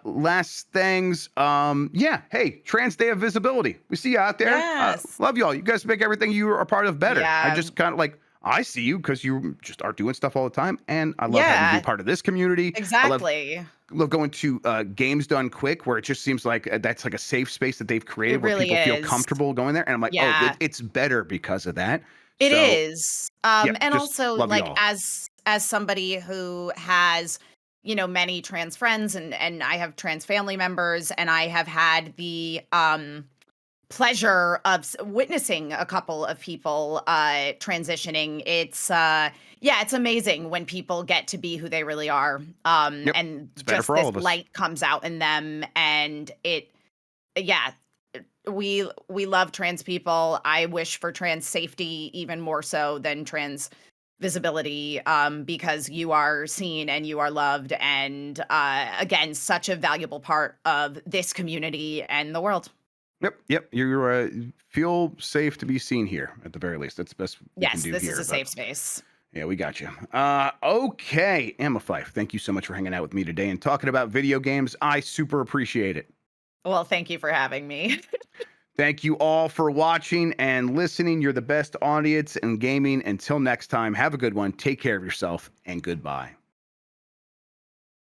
Last things. Yeah. Hey, Trans Day of Visibility. We see you out there. Yes. Love y'all. You guys make everything you are a part of better. Yeah. I just kind of like, I see you because you just are doing stuff all the time. And I love having you be part of this community. Exactly. I love going to Games Done Quick, where it just seems like that's like a safe space that they've created It where really people feel is. comfortable going there. And I'm like, Yeah. oh, it's better because of that. It So, is. yep, And just also love like y'all. as somebody who has, many trans friends and I have trans family members and I have had the pleasure of witnessing a couple of people transitioning. It's amazing when people get to be who they really are. Yep, And it's better just for all this of us. light comes out in them and yeah, we love trans people. I wish for trans safety even more so than trans visibility, because you are seen and you are loved and again such a valuable part of this community and the world. Yep. You're feel safe to be seen here at the very least. That's the best we can Yes, do this is here. a But safe space. yeah, we got you. Okay, Emma Fife, thank you so much for hanging out with me today and talking about video games. I super appreciate it. Well, thank you for having me. Thank you all for watching and listening. You're the best audience in gaming. Until next time, have a good one. Take care of yourself and goodbye.